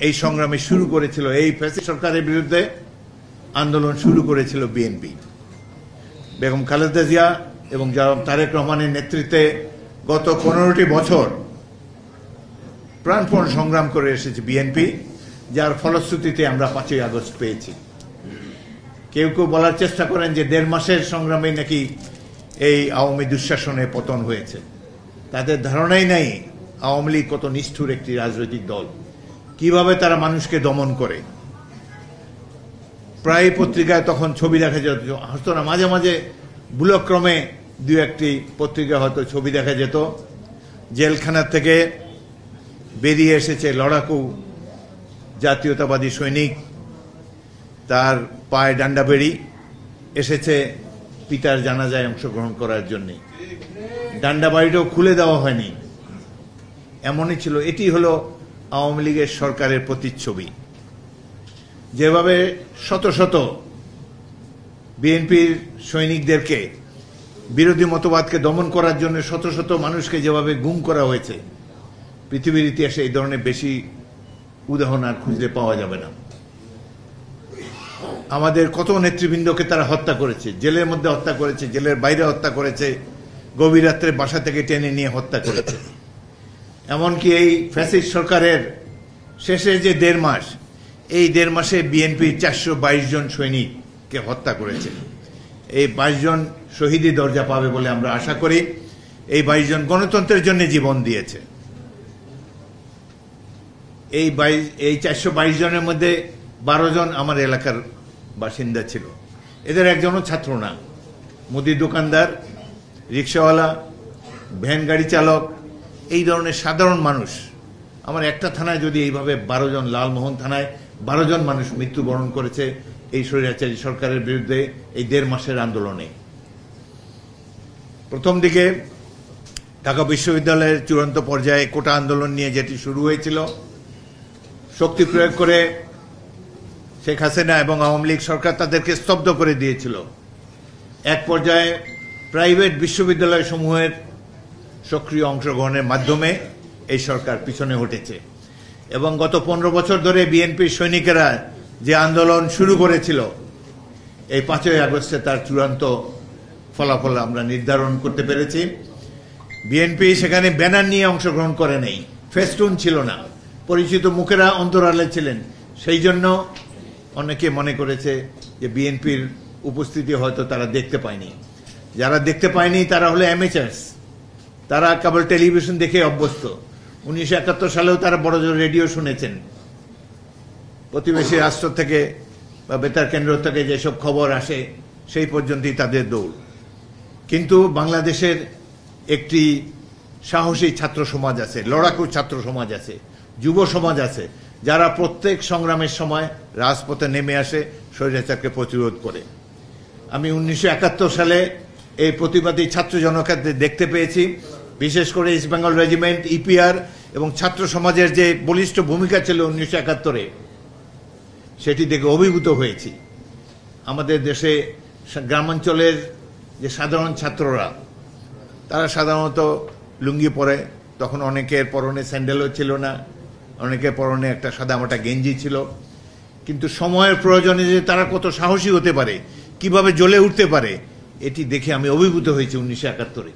এই সংগ্রামে শুরু করেছিল, এই ফ্যাসিস্ট সরকারের বিরুদ্ধে আন্দোলন শুরু করেছিল বিএনপি। বেগম খালেদা জিয়া এবং তারেক রহমানের নেতৃত্বে গত 15টি বছর প্রাণপণ সংগ্রাম করে এসেছে বিএনপি, যার ফলশ্রুতিতে আমরা 5ই আগস্ট পেয়েছি। কেউ কেউ বলার চেষ্টা করেন যে 1.5 মাসের সংগ্রামে নাকি এই আওয়ামী দুঃশাসনে পতন হয়েছে। তাদের ধারণাই নাই আওয়ামী লীগ কত নিষ্ঠুর একটি রাজনৈতিক দল, কিভাবে তারা মানুষকে দমন করে। প্রায় পত্রিকায় তখন ছবি দেখা যেত, হয়তো না মাঝে মাঝে ভুলক্রমে 2-1টি পত্রিকায় হয়তো ছবি দেখা যেত, জেলখানা থেকে বেরিয়ে এসেছে লড়াকু জাতীয়তাবাদী সৈনিক, তার পায়ে ডান্ডা বেড়ি, এসেছে পিতার জানাজায় অংশগ্রহণ করার জন্য। ডান্ডা বাড়িটাও খুলে দেওয়া হয়নি, এমনই ছিল। এটি হলো আওয়ামী লীগের সরকারের প্রতিচ্ছবি। যেভাবে শত শত বিএনপির সৈনিকদেরকে, বিরোধী মতবাদকে দমন করার জন্য শত শত মানুষকে যেভাবে গুম করা হয়েছে, পৃথিবীর ইতিহাসে এই ধরনের বেশি উদাহরণ আর খুঁজে পাওয়া যাবে না। আমাদের কত নেতৃবৃন্দকে তারা হত্যা করেছে, জেলের মধ্যে হত্যা করেছে, জেলের বাইরে হত্যা করেছে, গভীর রাত্রে বাসা থেকে টেনে নিয়ে হত্যা করেছে। এমনকি এই ফ্যাসিস্ট সরকারের শেষে যে 1.5 মাস, এই 1.5 মাসে বিএনপি 422 জন সৈনিককে হত্যা করেছে। এই 22 জন শহীদি দরজা পাবে বলে আমরা আশা করি। এই 22 জন গণতন্ত্রের জন্য জীবন দিয়েছে। এই 422 জনের মধ্যে 12 জন আমার এলাকার বাসিন্দা ছিল। এদের একজনও ছাত্র না। মুদি দোকানদার, রিক্সাওয়ালা, ভ্যান গাড়ি চালক, এই ধরনের সাধারণ মানুষ। আমার একটা থানায় যদি এইভাবে 12 জন, লালমোহন থানায় 12 জন মানুষ মৃত্যুবরণ করেছে এই স্বৈরাচারী সরকারের বিরুদ্ধে এই 1.5 মাসের আন্দোলনে। প্রথম দিকে ঢাকা বিশ্ববিদ্যালয়ের চূড়ান্ত পর্যায়ে কোটা আন্দোলন নিয়ে যেটি শুরু হয়েছিল, শক্তি প্রয়োগ করে শেখ হাসিনা এবং আওয়ামী লীগ সরকার তাদেরকে স্তব্ধ করে দিয়েছিল। এক পর্যায়ে প্রাইভেট বিশ্ববিদ্যালয় সমূহের সক্রিয় অংশগ্রহণের মাধ্যমে এই সরকার পিছনে হটেছে এবং গত 15 বছর ধরে বিএনপির সৈনিকেরা যে আন্দোলন শুরু করেছিল, এই 5ই আগস্টে তার চূড়ান্ত ফলাফল আমরা নির্ধারণ করতে পেরেছি। বিএনপি সেখানে ব্যানার নিয়ে অংশগ্রহণ করে নেই, ফেস্টুন ছিল না, পরিচিত মুখেরা অন্তরালে ছিলেন। সেই জন্য অনেকে মনে করেছে যে বিএনপির উপস্থিতি হয়তো তারা দেখতে পায়নি। যারা দেখতে পায়নি তারা হলো অ্যামেচার্স, তারা কেবল টেলিভিশন দেখে অভ্যস্ত। 1971 সালেও তারা বড় জোর রেডিও শুনেছেন, প্রতিবেশী রাষ্ট্র থেকে বা বেতার কেন্দ্র থেকে যেসব খবর আসে সেই পর্যন্তই তাদের দৌড়। কিন্তু বাংলাদেশের একটি সাহসী ছাত্র সমাজ আছে, লড়াকু ছাত্র সমাজ আছে, যুব সমাজ আছে, যারা প্রত্যেক সংগ্রামের সময় রাজপথে নেমে আসে, স্বৈরাচারকে প্রতিরোধ করে। আমি 1971 সালে এই প্রতিবাদী ছাত্র জনতাকে দেখতে পেয়েছি, বিশেষ করে ইস্ট বেঙ্গল রেজিমেন্ট, ইপিআর এবং ছাত্র সমাজের যে বলিষ্ঠ ভূমিকা ছিল 1971-এ, সেটি দেখে অভিভূত হয়েছি। আমাদের দেশে গ্রামাঞ্চলের যে সাধারণ ছাত্ররা, তারা সাধারণত লুঙ্গি পরে, তখন অনেকের পরনে স্যান্ডেলও ছিল না, অনেকের পরনে একটা সাদামাটা গেঞ্জি ছিল। কিন্তু সময়ের প্রয়োজনে যে তারা কত সাহসী হতে পারে, কিভাবে জ্বলে উঠতে পারে, এটি দেখে আমি অভিভূত হয়েছি 1971-এ।